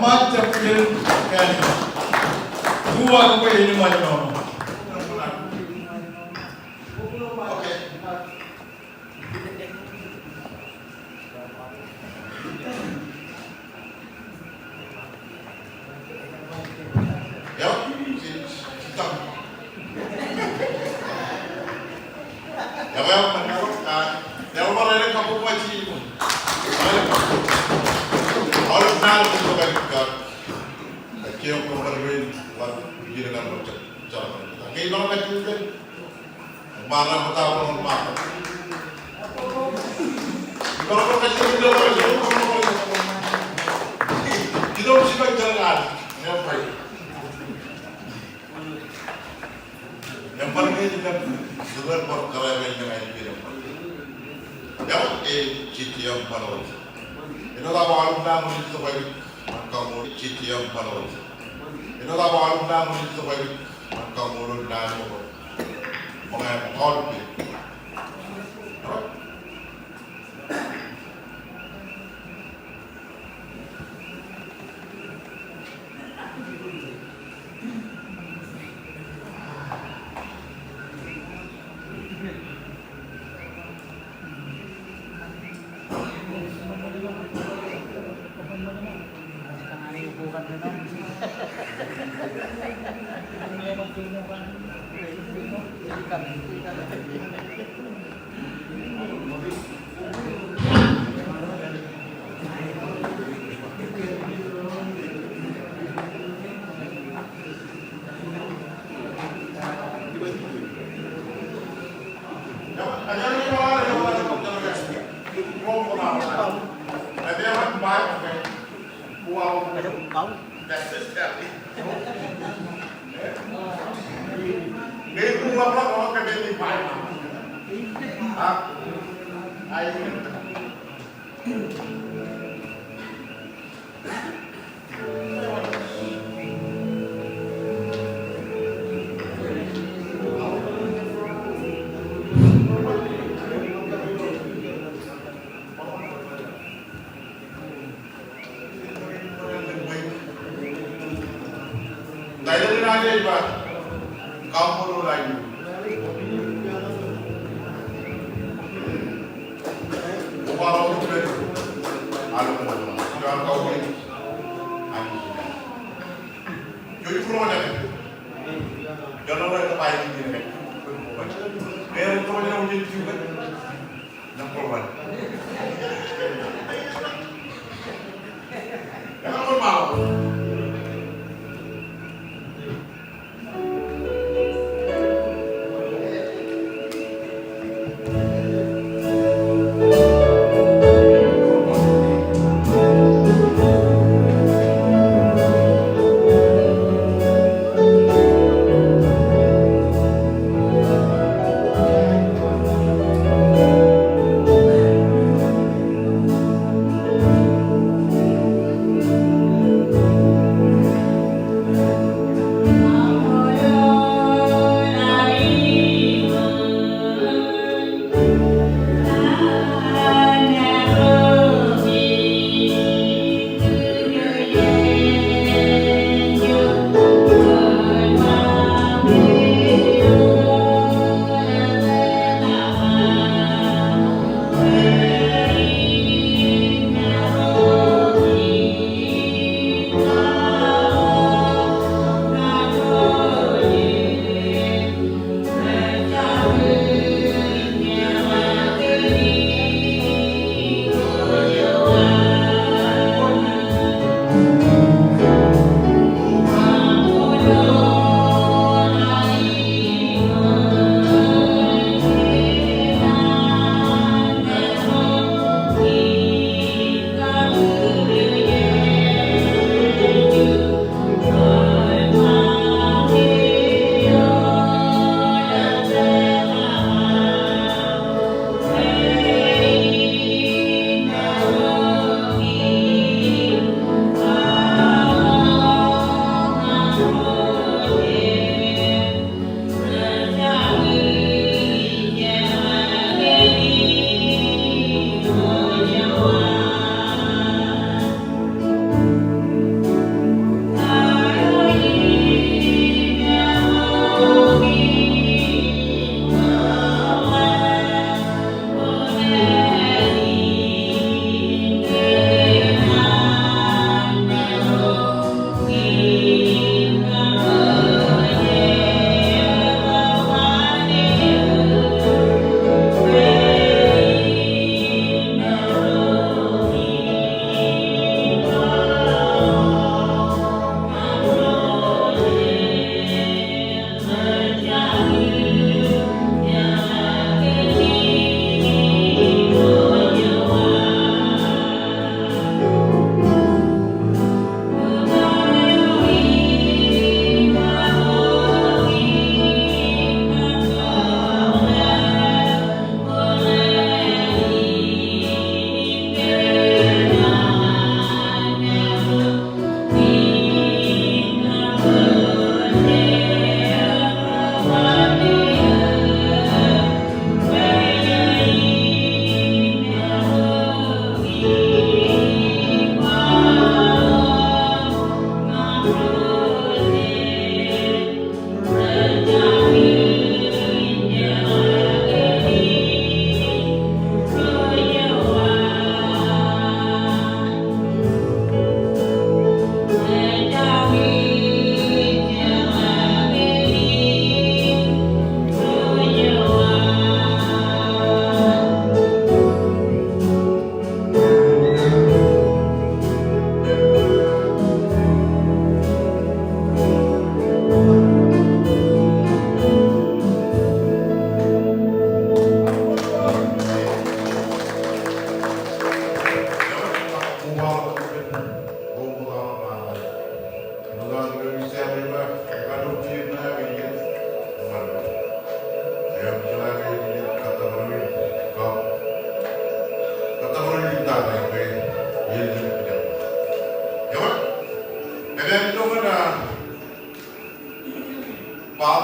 macam film kan. Dua apa ini macam. Okey. Ya, kita. Ya, menurut yang mana kamu macam ini? Orang kenal pun mereka. Kau bermain buat begini kan macam cara. Kau nak juga. Mana betul orang mana? Kalau kau kacau dia orang kita mesti berjalan. Apa? Yang paling kita sudah berkerja dengan ini. Yang citi yang paling. Ino la balu na mo dito bay kamu citi yang paling. Ino la balu na mo dito bay kamu na mo mga kolpi.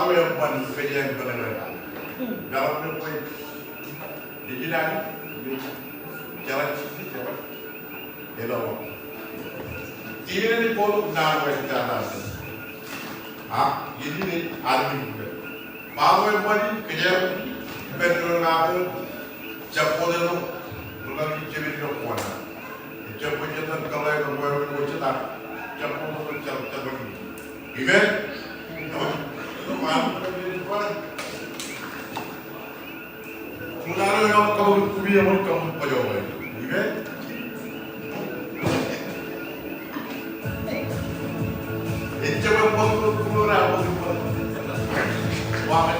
bago yang pan kejadian penelitian. Dalam apa di jiran jalan sisi jalan elok. Tiada ni poluk nak berjalan. Ini ni army. Bago yang pan kejadian penelitian Japo dulu, bukan cewek itu Kona. Japo jangan kalau yang baru baru cetak, Japo itu cepat ini. Even, itu mana itu mana? Mulai yang kamu kubi yang kamu pajau itu, even. Ini cepat pun kumura pun. Wah.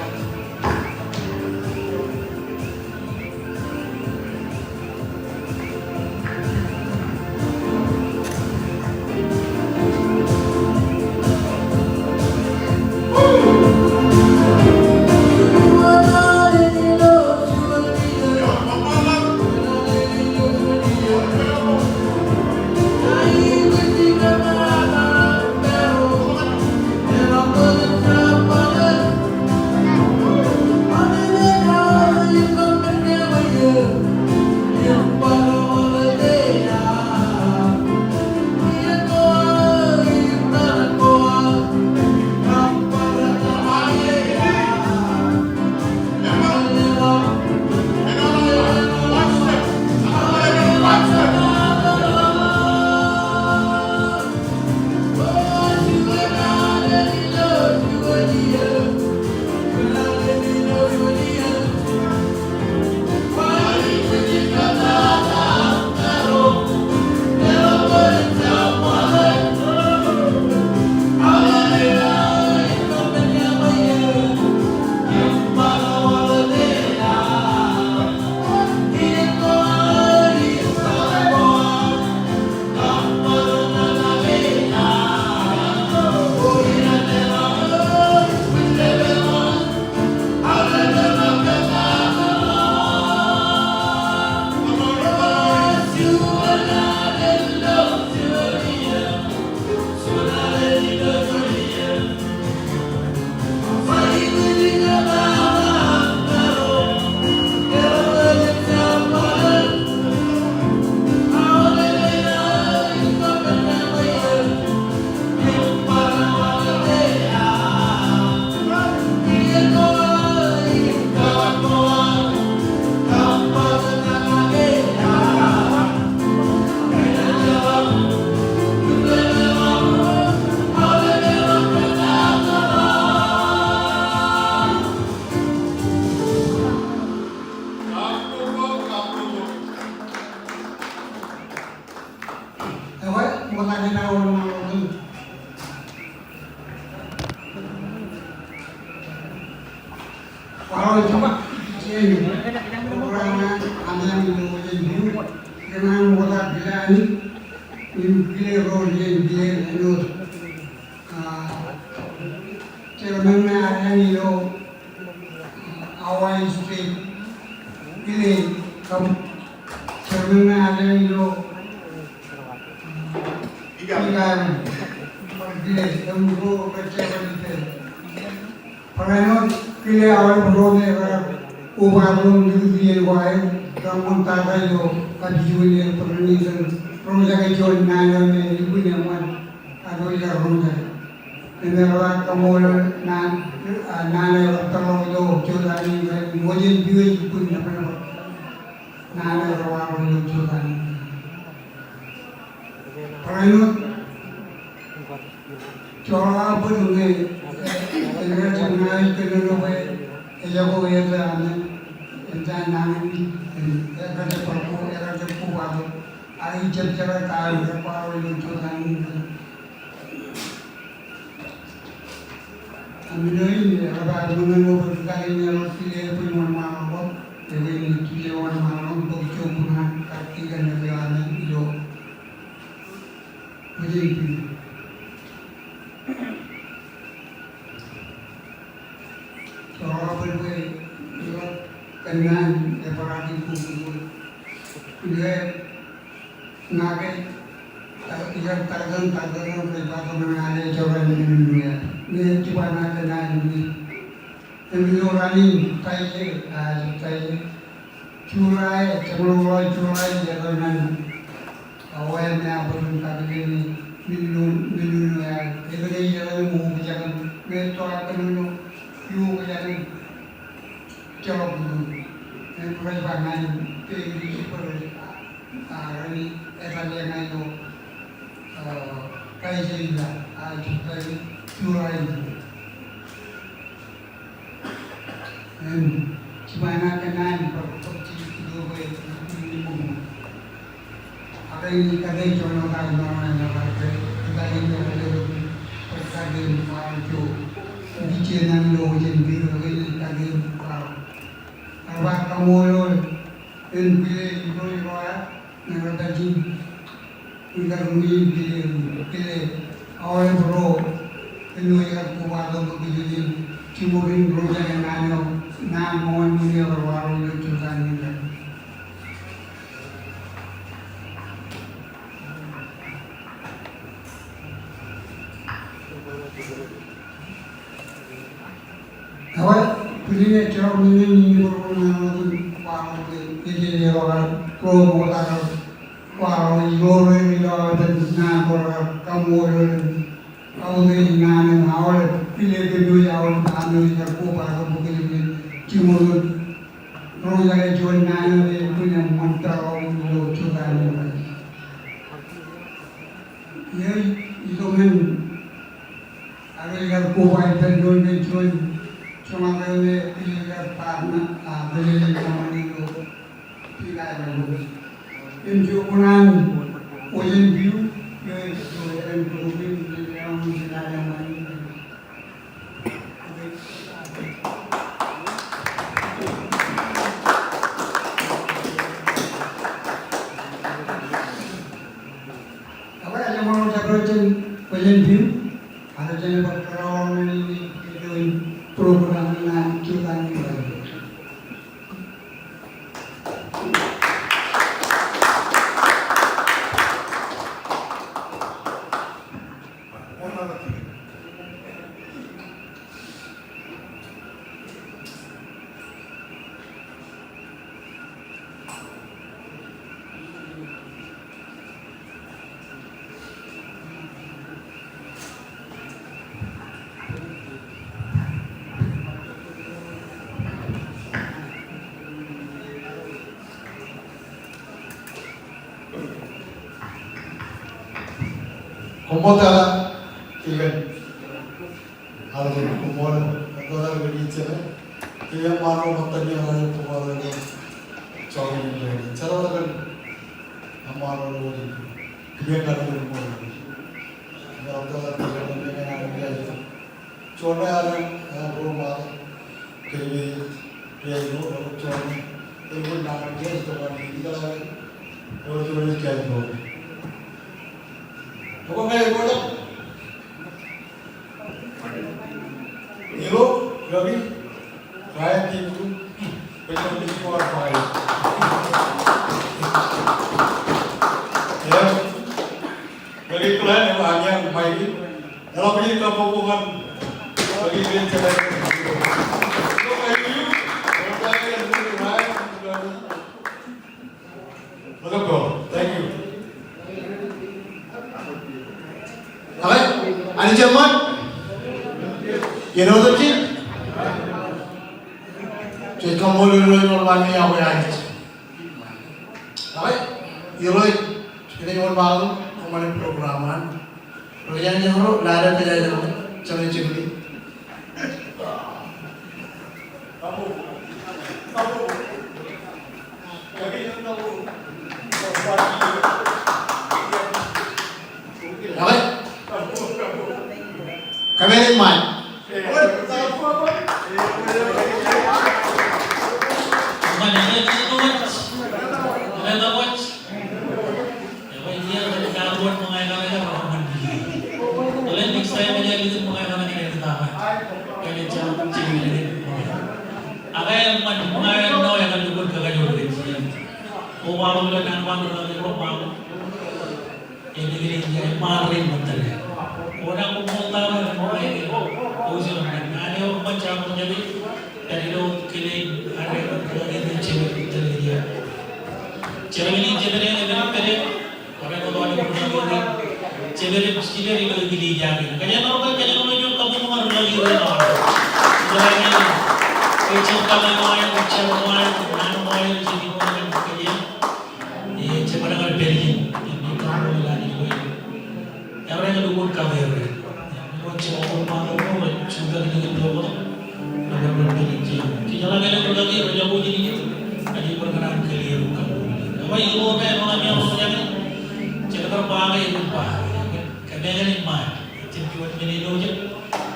Kalau cuma ini orang ada yang menjadi dengan bola bilani, bila roh dia itu, cermin ada ni lo Hawaii JPD, bila kamu cermin ada ni lo ikan, bila kamu go kerja begitu. Pernah pilih awal berdoa ubah belum juga wahai kamu tak tahu kajian yang pernah ni rumah kajian nanya ni ibu ni aman ada yang rumah ini orang kamu nanya terlalu jauh jodoh ni mungkin juga ibu ni apa nanya orang jauh jodoh ni pernah coba pun ni Era cuma itu dulu jago era ane, entah nangis, era cepat, era cepat baru, air cepat tahu berapa orang itu nangis. Ambil ini, apa mengenai berkali ni orang pilih pun mana mahu, jadi ini pilih orang mana untuk coba kaki dan negara itu, begitu. Orang berbuat kenal seperti itu, dia naik, dia tergantung berapa mana ada coba ni dunia. Ni cuma nak kenal ni, Tembiorani taye Julai Julai jangan awalnya belum kali minum ya jadi jangan mau jangan betul akan minum jangan jawab dulu dan perubahan tinggi seperti ini etalnya itu kayak jadi Julai dan gimana kenal berfungsi dua minimum ada ini kadang jono kan orang kita ini ada perkara maju bijinan lo jadi ini kadang kalau kamu lo pilih itu yang tadi kita pilih awal bro itu yang kuat untuk jadi Cimurin Roja yang nano mohon ini berwarung lucukan ini. Awal pilihnya jauh ini berwarung warung ini orang promo atau warung igor ini dan nano kamu ini nano awal pilih kedua awal anu aku baru mungkin cuma orang yang jual nano itu punya mantra orang lucu kan ya itu kan ada yang kuat dan jual cuma kalau pilih partner beli sama itu tidak ada injukunan oyen view ya itu improving yang tidak mana Oyen view ada jenis berkerong ini program lanjutan ini. Komodala ikan ada komodal komodal berbicara dia malu matanya ada komodal cawin lagi cara kan amalu lagi dia kan ada komodal ya komodal dia dengan ada dia cawin ada rumah kiri dia itu cawin itu nama dia itu kan dia kalau itu kayak itu Kau kaya kau tak? Hero, Gabi, kaya tipu, pengen tipu apa ya? Ya, dari klien yang hanya main, kalau pergi ke pembukaan, bagi dia cerai. Kau kaya you, kau kaya yang dulu main, Look go, thank you. Alright, ada Jerman? You know the kid? Jadi kamu dulu normalnya apa aja? Alright, you know kita cuma malu kemarin programan. Kalau jangan dulu, lada tidak ada cuma curi. Alright. Come in mind. Orang dari lokale ada lagi cewek dia cewek ini pere orang tua ada punya cewek ini lagi dijaga kayaknya normal kayaknya orang kamu mau lagi orang orangnya kecil kalau mau yang kecil mau yang jadi orang kaya coba dengan beri ini kamu lagi orang yang dukung kamu cuma orang sudah dengan dua ada berbeda kita lagi raja puji itu ada perkenalan keliru kamu apa itu orang yang jangan terpakai itu pak kebanyakan lima cuma menino je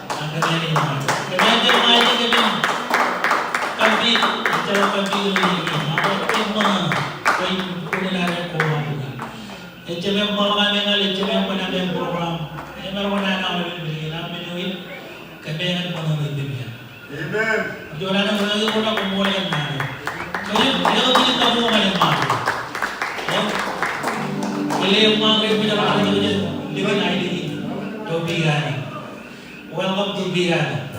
angkanya lima kebanyakan lima itu kebanyakan kami cara kami ini apa tema kain kulinarnya koma ini cuma makan dengan cuma penampilan program ini mana nama ini nama ini kebanyakan penampilan dia Amen. jualan lagi pun aku mulai mana jadi kalau kita mau main mana Beliau mengambil penjelasan dengan ID Tobigani. Welcome to Bigani.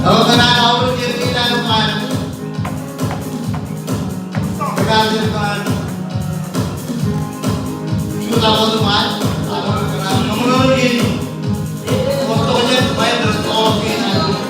Kalau kena Hawaii JPD kan, kan, sudah mau teman, kalau kena kamu lagi, fotonya supaya terus oke nanti.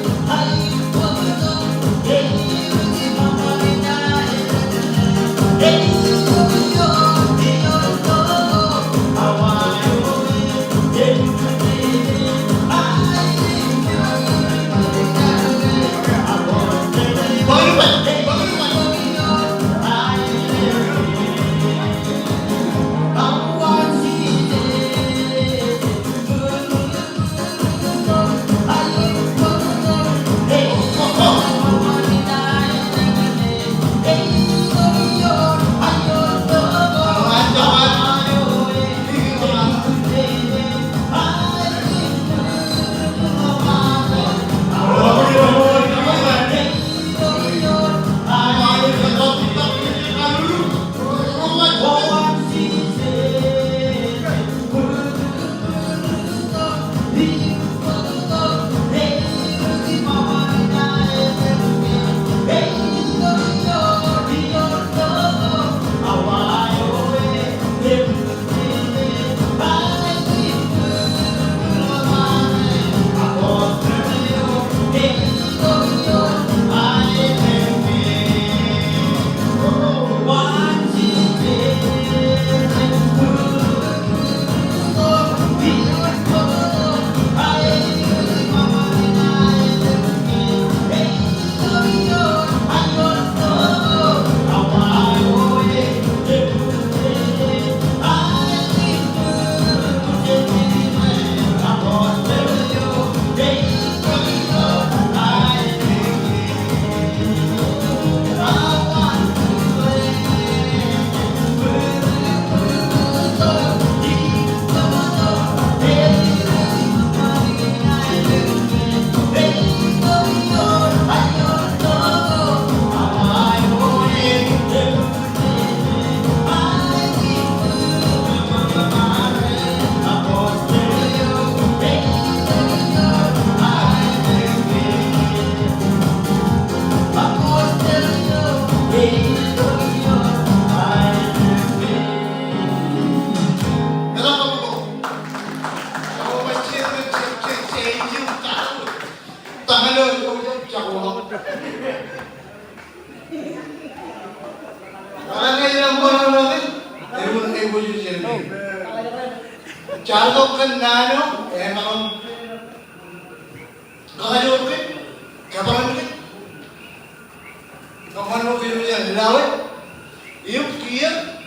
Orang yang ibu jadi. Chardo kan nano, emang kahayur ke, kapan ke? Kapan lo kiri jadi lawe? Iu kia,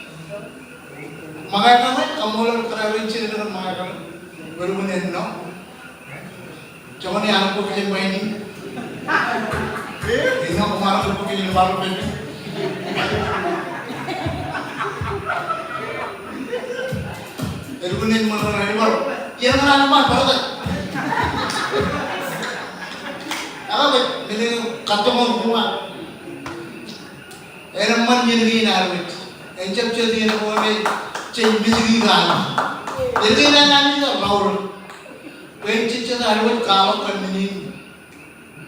makai kami, kamu lo terawih ciri dengan makai kami, baru menenno. Cuma ni aku kerja main ini. Ini aku marah aku kerja baru main. Erunin mana ni baru? Yang mana mah baru tak? Apa ini kantor rumah? Eramman jadi naruh. Encap jadi nak buat change bisigi kan? Jadi nak ni tak laur. Pencet naruh kalau kan ini.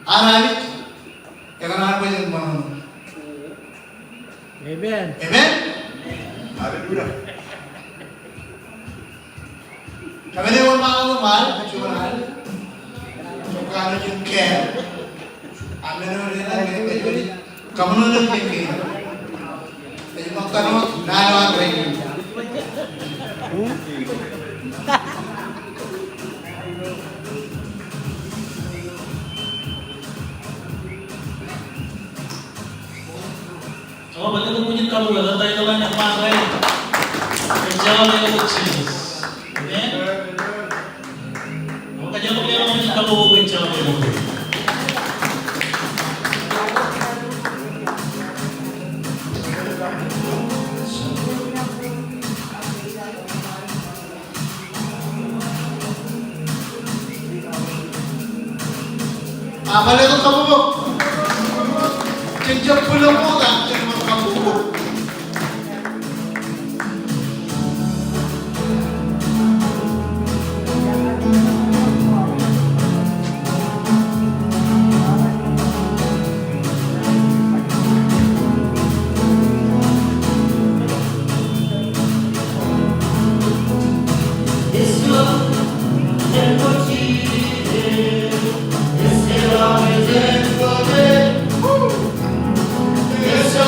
Anak yang anak macam mana? Amen. Amen. Haleluya. Kami ni orang malu malu cuma ada yang care. Amen orang ni jadi kamu orang yang care. Jadi makan nalar lagi. Coba balik kemudian kalau ada tayang yang pakai jauh yang kecil, ya. Maka jangan lupa yang kalau bicara yang apa itu kamu bu? Cincin pulau mu tak? Cincin kamu bu? Yes,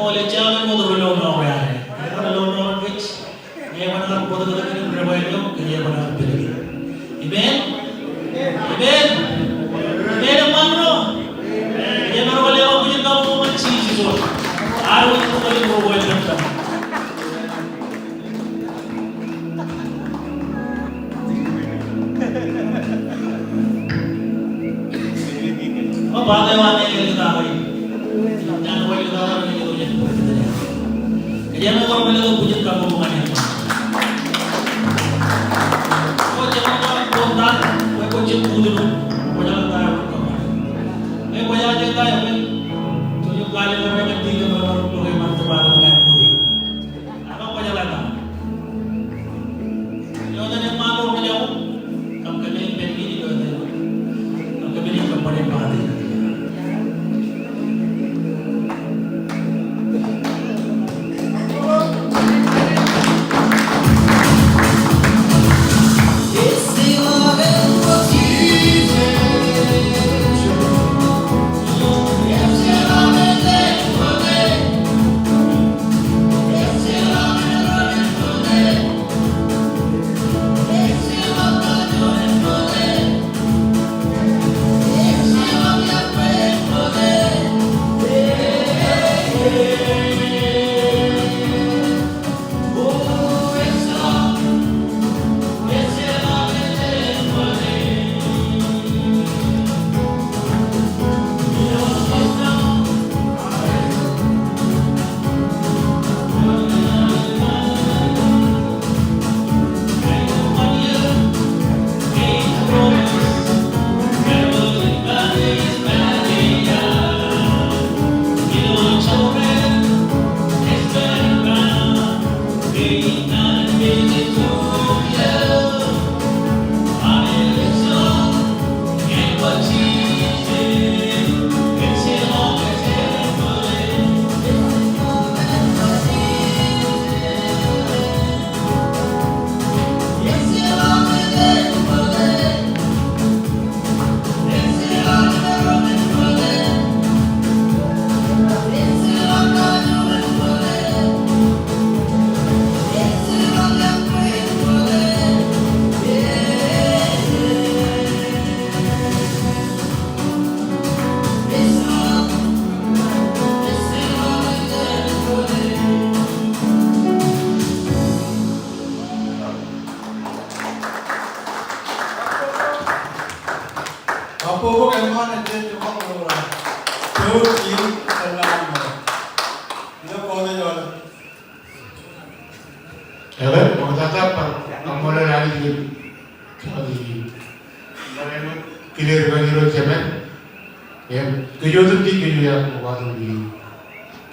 boleh jangan mau turun lomba ya. Kalau lomba which, dia mana aku bodoh bodoh ini berapa itu, dia mana pilih. Amen, amen, amen amano. Dia mana boleh aku punya kamu macam itu. Aku itu boleh berbuat macam. Oh, bagai mana yang kita tahu? Jangan boleh kita tahu yang itu jadi. Jadi apa kalau boleh tu punya kamu bukan yang mana? Oh, jangan orang kontak, kau cekut dulu, kau jangan tahu kamu. Kau jangan tahu, kau tunjuk kali orang yang tiga baru keluar mantap baru mulai kudu. Apa kau jangan tahu? Kalau tanya malu menjauh, kamu kena pergi di luar tu, kamu kena kepada pahadi. Apa yang mana dia cuma orang jauh tenang. Dia kau jalan. Ewe, mau tatap amole lagi di mana clear bagi cemen. Ya, kejutan di kejutan waktu di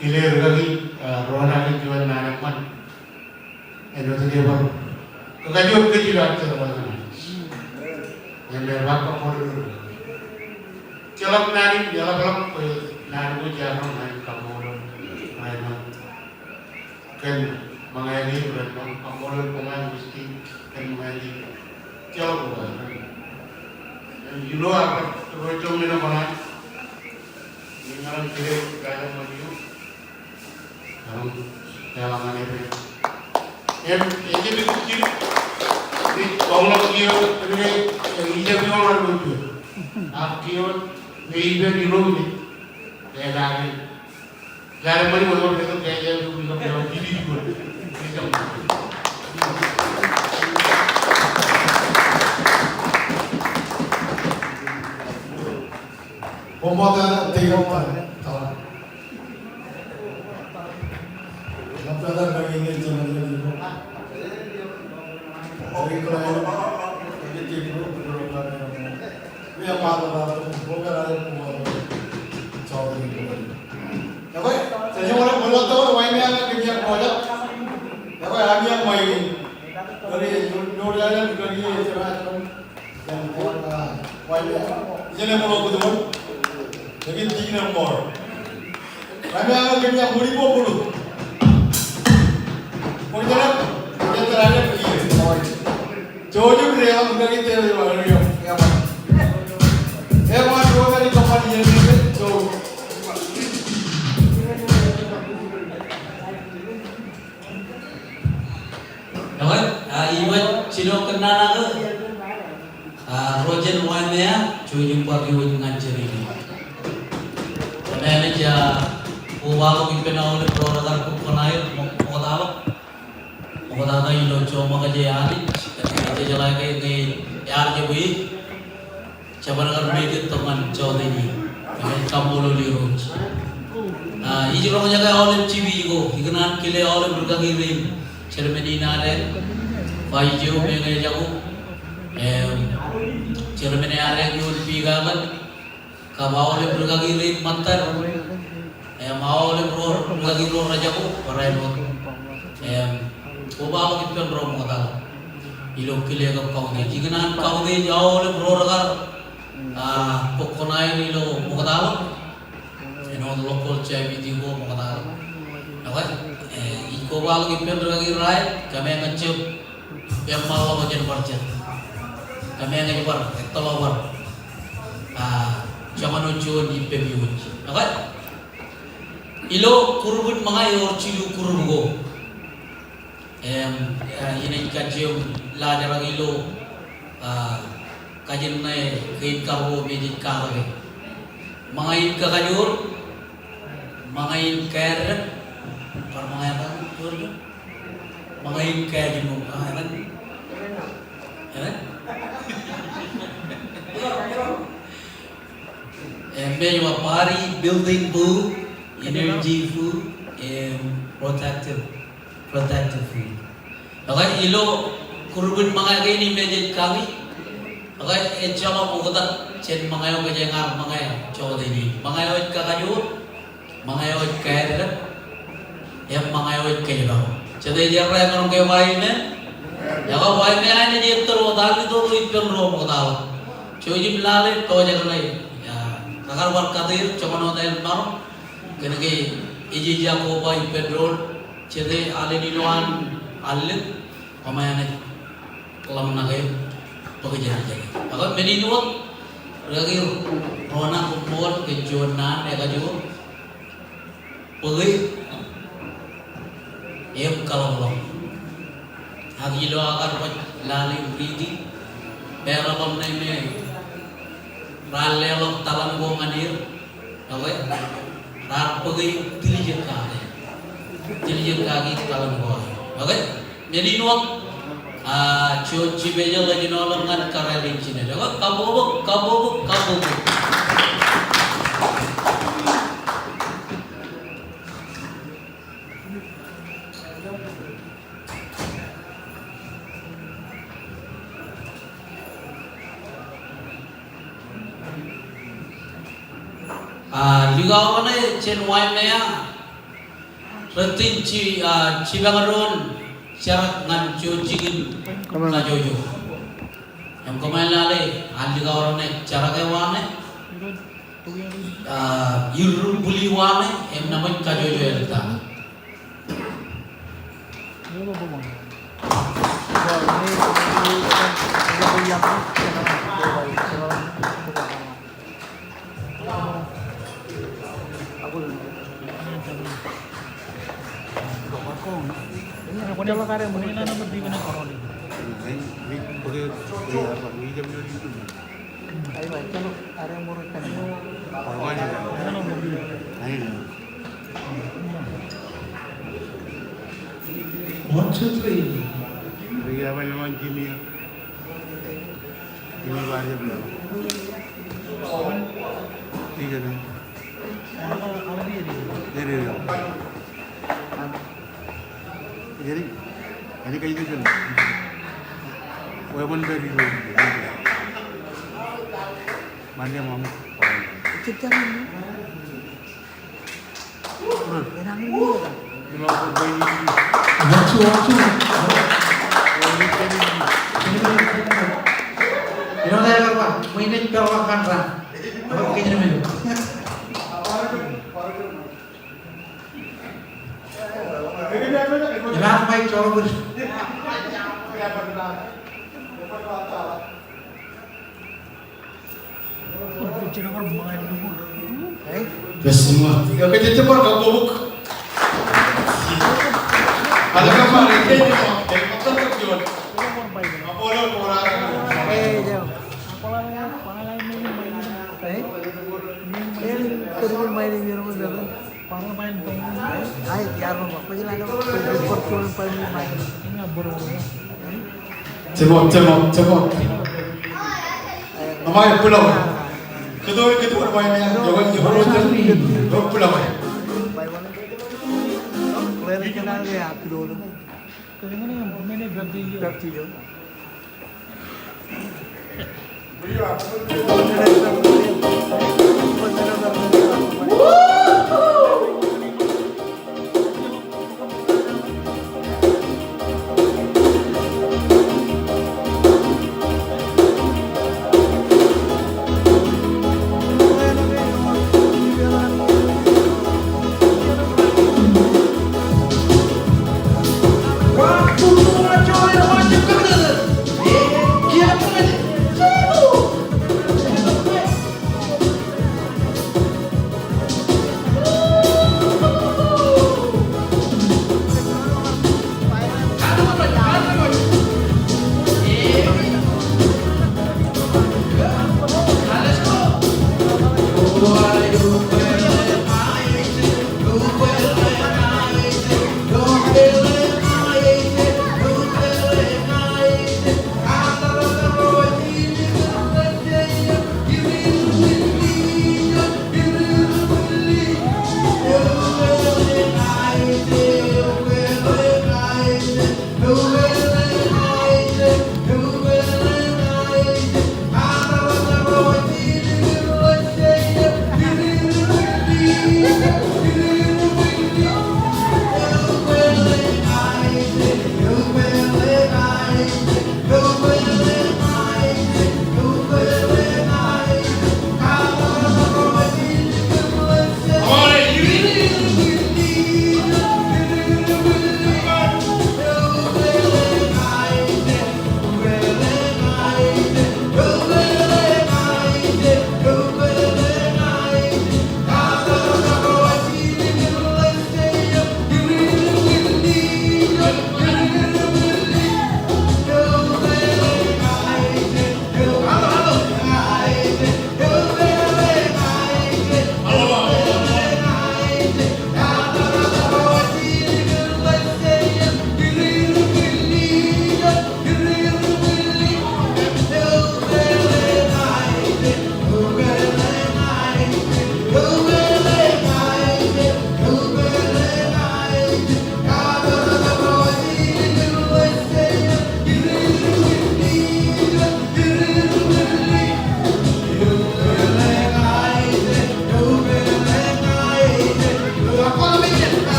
clear bagi rona di jual nanaman. Itu dia baru. Kejutan kejutan terus. Yang berbak kapur. Jalan nari, jalan nari jalan nari kapur. Ayam. Kan mengairi berenang kapur pemain mesti kan mengairi. Jalan bukan. You know apa? Terus mana mana? Dengan kiri gaya maju. Jalan mana ini? Ini begitu. Di orang kio, ini jadi orang begitu. Kio, ini di luar ni. Dia lagi. Jalan mana orang itu gaya itu bisa berjalan gini juga. Pembuatan tiga tahun. Nampak bagi ini jangan lagi. Hari kelihatan ini tiga berapa ni? Dia malah bukan ada pembuatan jauh ini. Apa? Saya orang mulut tu orang ini ada kerja kerja. Apa lagi yang main? Dari Jordan kerja macam yang orang ini mulut tu. Lagi 3 nombor. Kami akan kerja beribu puluh. Mungkin kita terada pergi. Jojo kerja kita kita lagi apa? Emang dua kali company yang ini jojo. sino kenal aku? Roger Wanya, cuy jumpa di ujung ngajar ini. Manager, ubah kita nak oleh program kukunair, mau tahu ini cuma kerja hari, kerja jalan ke yaar je bui, coba nak berikut teman cowok ini, kamu lalu dirus. Ini orang jaga oleh cibi juga, ikan kile oleh berkaki rim, cermeni nare, bayi jauh mengenai jauh. Cermene are yun pigaman kabawle berkaki rit mantar mawle berkaki ro raja ko paraino ubaw kitpen bro mota ilo kile ka kaune jignan kaune jawle bro ragar pokonai ilo mota eno local JPD ko mota okay iko bal kitpen berkaki rai kame ngacep pemawa bagian parcet kami yang ngejar, tolong jangan ujian di pemilu, oke? Ilo kurubut mangai orcilu kurubugo, ini kajian lah jarang ilo kajian naik kain karbo medik karbe, mangai kekajur, mangai kair, permangai apa? Mangai kair jemu, kan? Pari building food, energy food, protective food. Okay, ilo kurubin mga kayo ni medyo kami. Okay, cuma bukan cen mga yung kejengar mga yung cowok ini, mga yung kakajur, mga yung kair, mga yung kejengar. Jadi dia orang orang kayak Hawaii jaga Hawaii ini dia terus itu ikan rom kata. Cuci melalui kau jaga lagi. Agar berkadir cuma nonton maru, kena ke iji jago bayi petrol, jadi alih diluan alih, pemainnya kelam nagai pekerjaan jadi. Agar meninuat, lagi rona kumpul kejuanan ya kaju, pergi, kalau belum, lagi lo akan lali beridi, berapa menit ralelok talan go ngadir oke rar pegi dilijek kagi talan go oke jadi nuak cuci beja lagi nolong kan karelin cina oke kabobok juga mana cen wine ya, retin cibangaron syarat ngan cucingin na jojo. Yang kemain lale, juga orang cara kewane, yuru buli wane, yang namanya kajojo yang kita. One, two, three. Jadi, ini kayak gitu kan. Weapon dari mana mau? Kita ini. Enak ini. Kalau bayi ini. Waktu. Ini saya apa? Minit kawakan rah. Apa kayaknya melu? Jangan baik coba ber. Tes semua. Tiga kali cepat kau bubuk. Ada kamar ini. Dari motor ke jalan. Terus main di rumah dia. para main tong Ay, kaya mo ba? Pwede lang ako. Pwede portulan pa rin main. nga boro 제목 namanya pulau kedua namanya jangan jangan pulau Bay wala. Klaro ka na kaya piloto. kaya nga yung mene gabdi Captillo.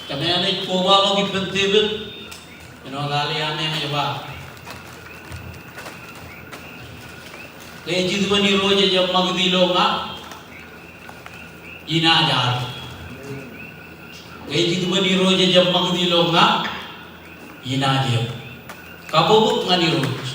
kami anay kuwa mo gipentibit. Gali ane nga ba? Kaya jitu ba ni roja jam magdilo nga? Inajar. Kaya jitu ba ni roja jam magdilo nga? Inajar. Kabubuk nga ni roja.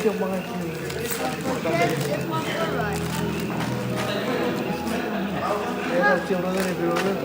Yung mga Era children and children.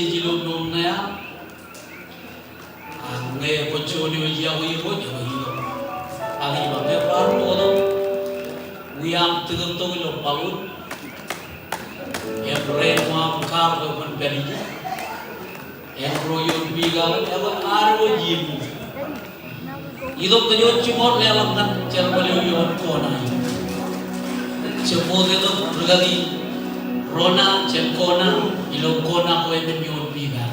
jijilo nung na ya. Ang ngayon ko choni o jiya ko yun ko. Ang iba pero baru ko uyang tugang lo paud. Every mo kar ko kon perija. Every yo bigal ewa aro jimu. Idok kejo cumor lelang kan cerbali yo Kona. Cempo itu bergali Rona Kona ilo Kona ko even yo bigal.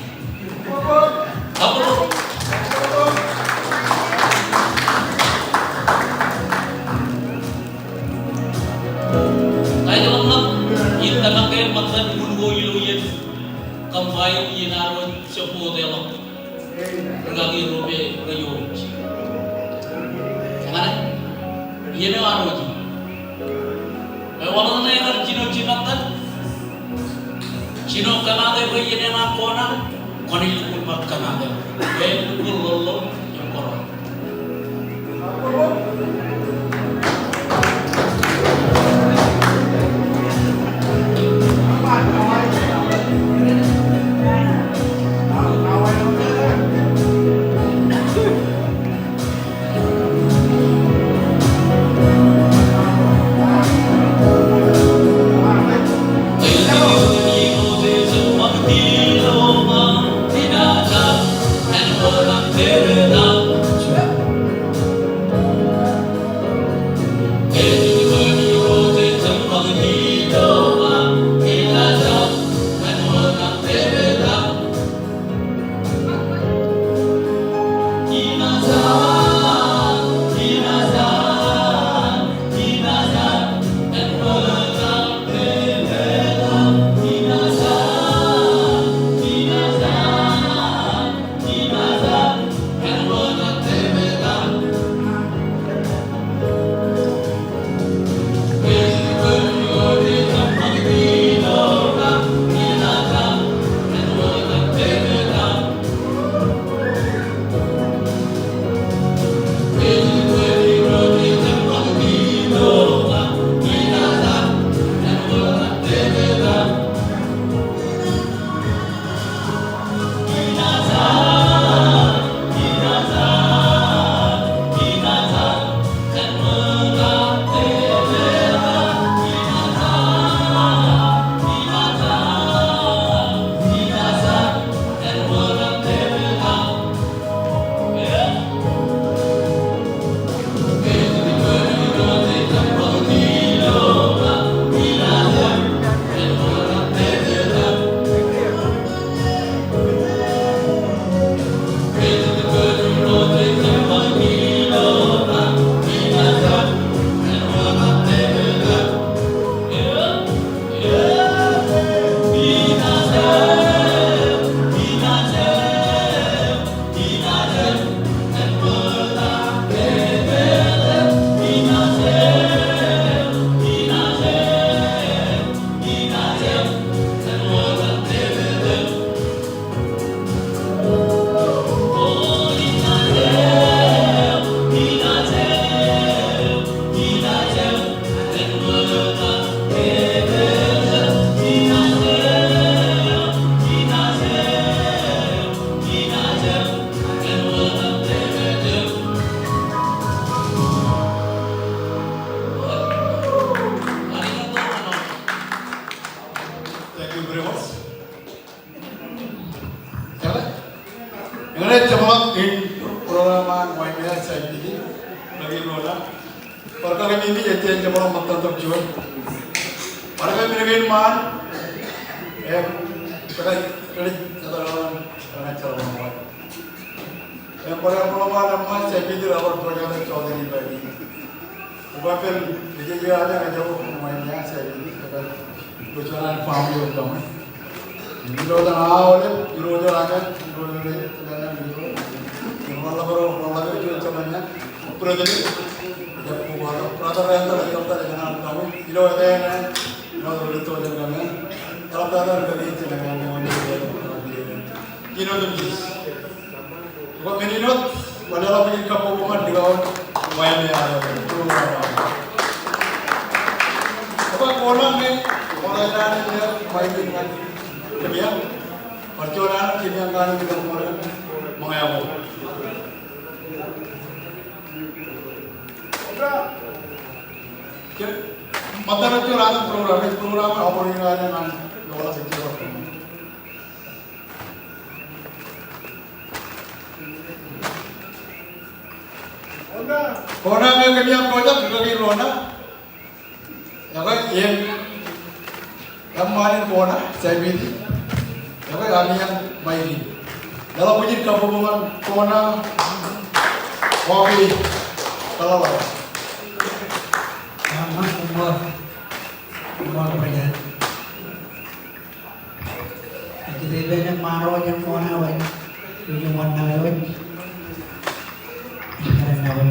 Apa? Ayo nak kita nak makan bulgo ilo yen kambayo yenaro cempo itu bergali robe rayo. Mana? Iya nih waroji. Walau nanya kan Cino kan, Cino Kanada itu iya nih Kona, Konil pun Kanada. Pukul lolo yang koron. Cuma in programa Hawaii JPD lagi Kona. Perkara ini jadi cuma mata terjual. Pada kami man, pada katakan cara membuat. Pada programa nama JPD awal program Chaudhary lagi. Ubahkan dia ada ngajak Hawaii JPD pada perjalanan family utama. Ini orang awal itu orang aja, orang ini sebenarnya itu, orang itu cumannya, perutnya, peraturan yang terlalu ketat dengan kamu, itu ada yang, itu itu ada yang, kalau ada dari itu dengan yang kino tuh jis, buat menurut, padahal pergi ke Pokemon di bawah, mainnya ada, apa Kona nih, Kona ini dia main dengan kebiasaan, percolaan kini yang kalian kita kemarin mengayamu. Mata percolaan program apa yang kalian nan lola sekitar. Kona yang kalian project lagi Kona. Ya kan yang mana Kona JPD. Ya kan kami yang main. Dalam uji gabungan Kona Hawaii kalau Sama umur banyak. Jadi banyak maro yang mau nawan, yang mau nawan, ikan nawan.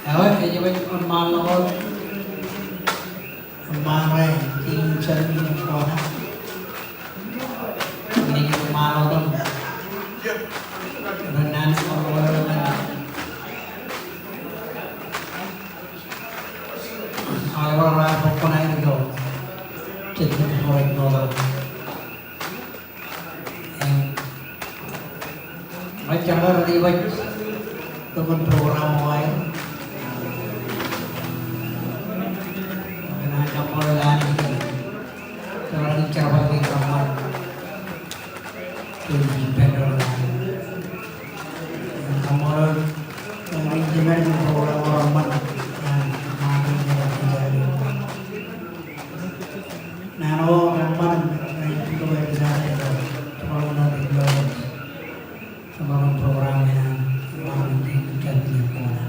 Awak kerja banyak malam, kemarin tim cari Kona, ini malam berenang orang orang Kona itu, jadi orang Kona. Macam mana ribet dengan program Hawaii? Kemudian seorang cabar di kamar tujuh pedal. Kemudian manajemen program mana yang menjadi. Nano ramai itu berjalan program semua program yang menjadi Kona.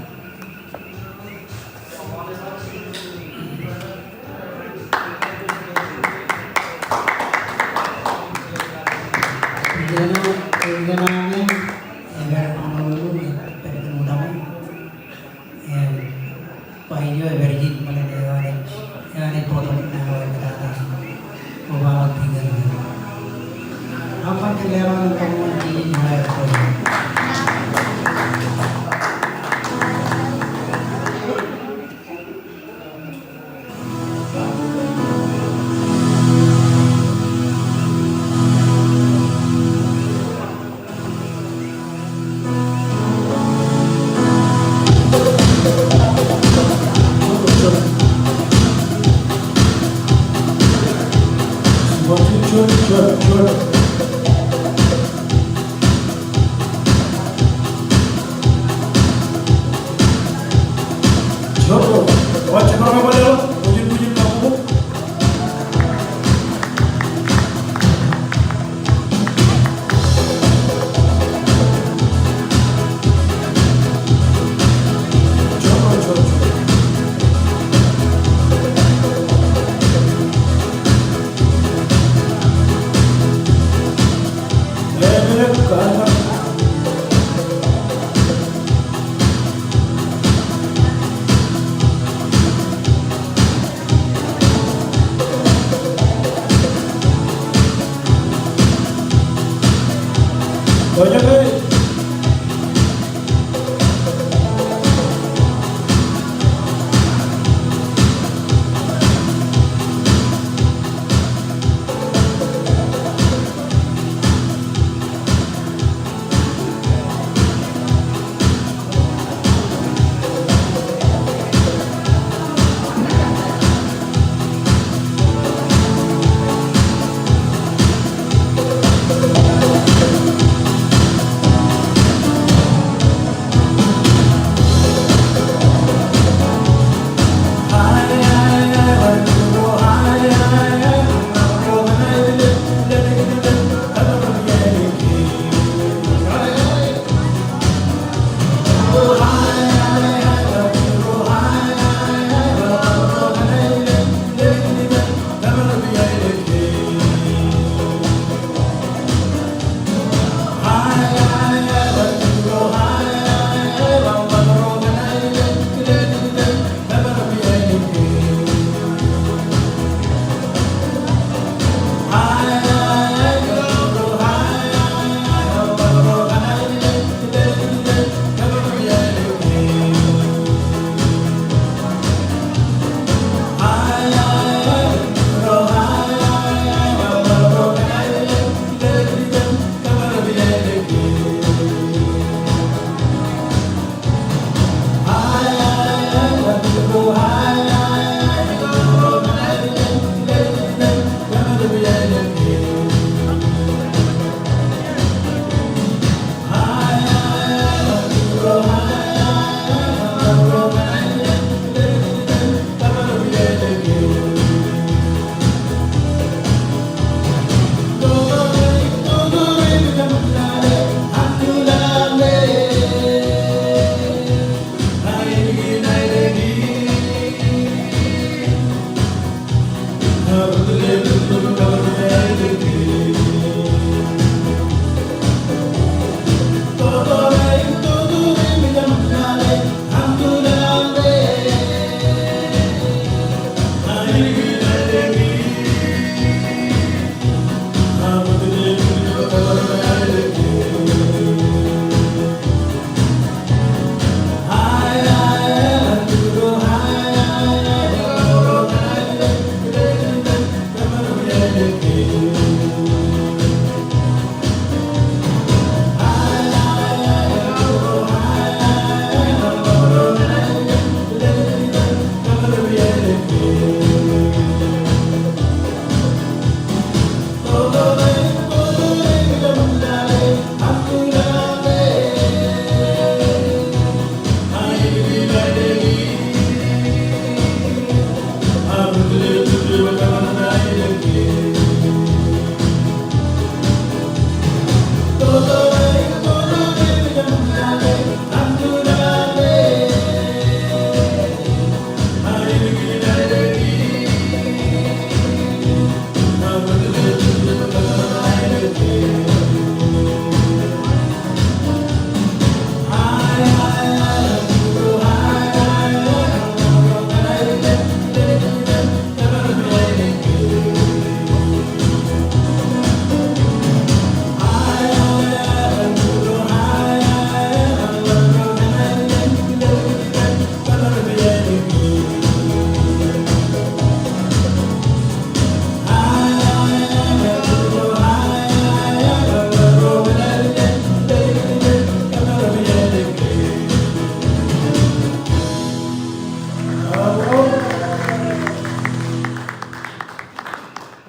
Jangan agar pengelola pertemuan payo berjit melawan yang dipotong nalar kata membawa tinggal apa kelebihan kamu ini mulai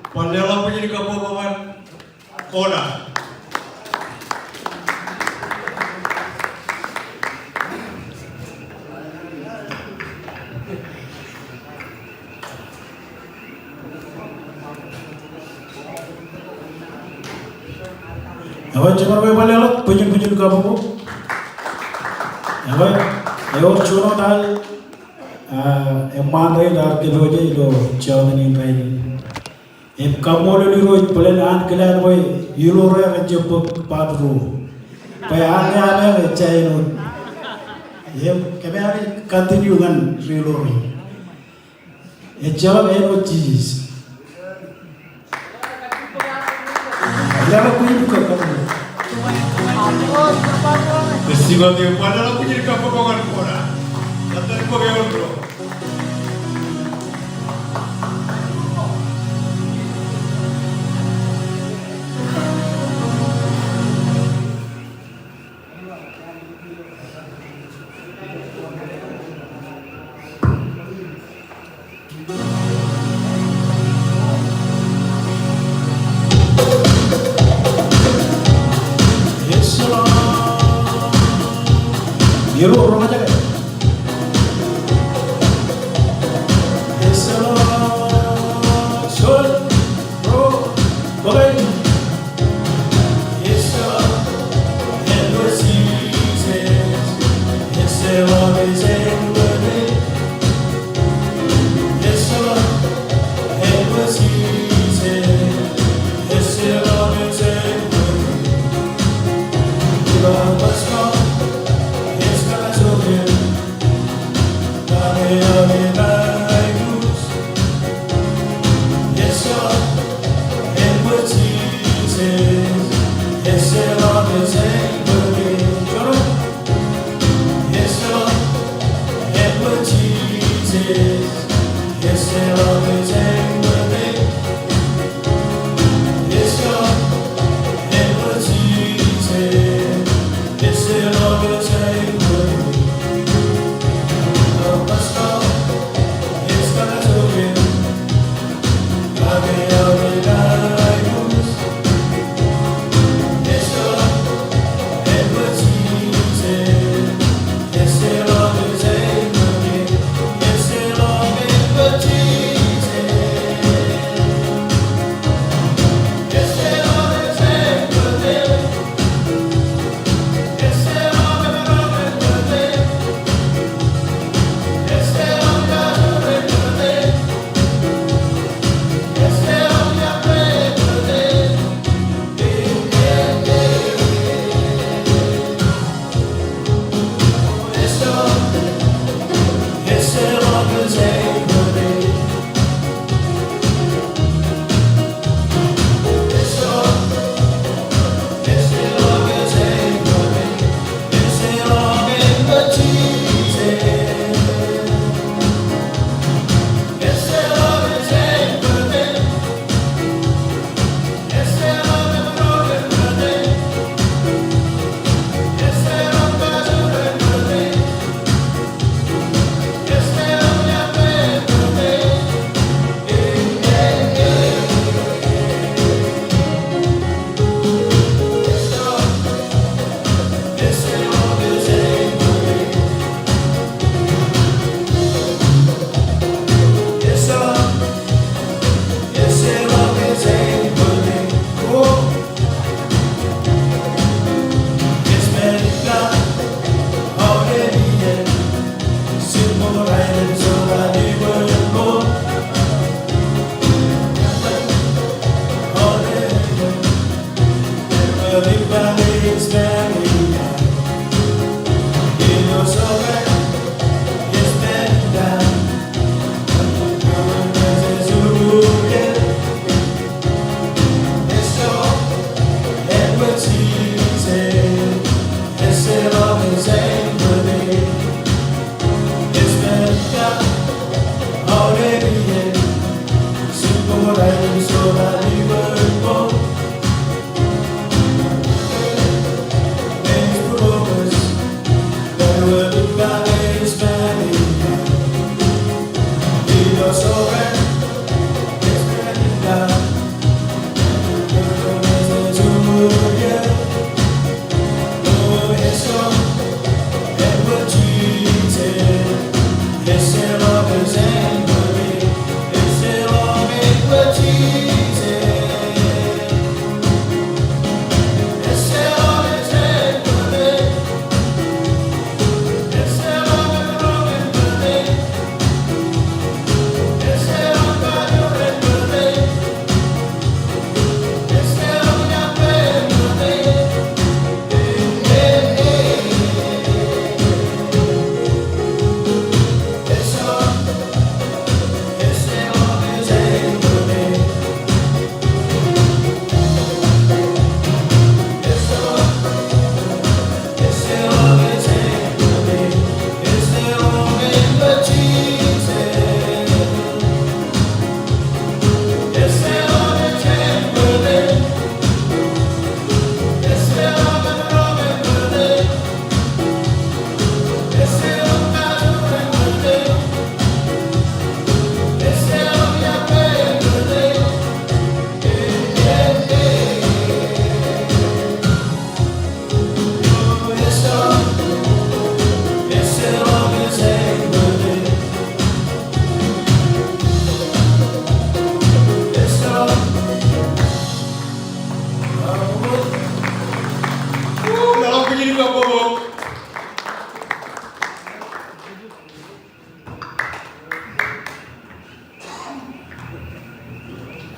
Malialam punya di Kabupaten Kona. Hawaii JPD Malialam punya di Kabupaten. Hawaii, ayo cuno dal, emang dar kilo je ilo jauh ni kaini. Kamu ada di road pelan kelan boy yulore rejepuk padru payane ane recainu kemari continue kan yulore jawab eno cheese lama kuih buka kamu Festival dia pada lah punya di Kabupaten Kona. Kata ko beol bro. Yellow orang aja kan? Let's go.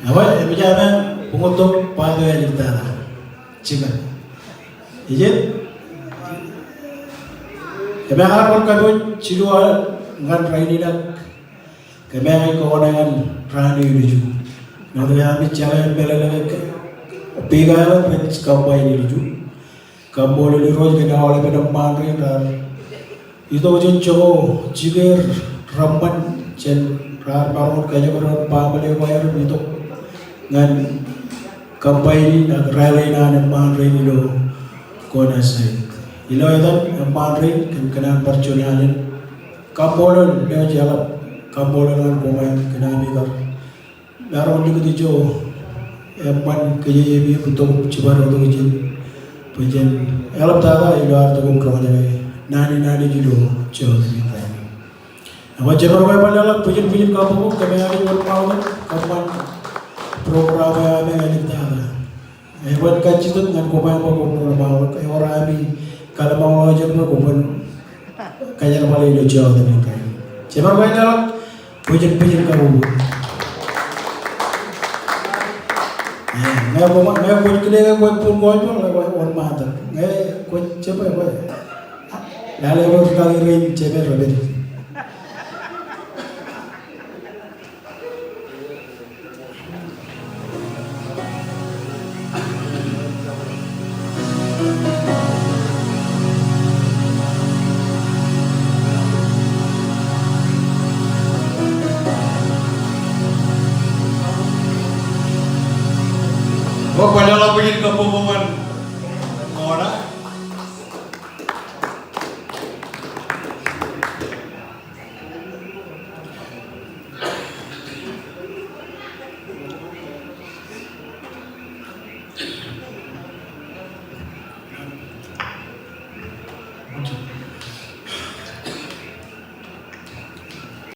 Apa bicara pengutuk pada yang kita cuma. Ijin. Kami harap kami ciluan ngan raini nak. Kami akan kawangan rani lucu. Nanti kami jalan belalang pegangan pens kampai ini lucu. Kamu lalu roz kena oleh pada mandri dan itu ujung coba jiger ramban jen rar kaya beran pamale bayar itu ngan kampai ini nak rally na mandri ini lo Kona side. Ilo itu mandri kena perculian. Kamu lalu dia jalan kamu lalu pemain kena mikir. Baru ni kita empan kerja ini betul coba untuk kerja. Pujian elap tada ilo arto kum kroja nani judo jauh ni tadi. Apa jabar kau pada pujian kamu kami ada buat mahu kapan program yang ada tada. Buat kaji tu dengan kau mahu mahu orang ini kalau mahu aja pun kau kajar balik ilo jauh ni tadi. Jabar kau pada pujian kamu. Saya buat kedai kau pun kau jual orang mata. Saya kau cepat kau. Lalu kau sekali rain cepat robek. Kau pada lakuin kepumuman Kona.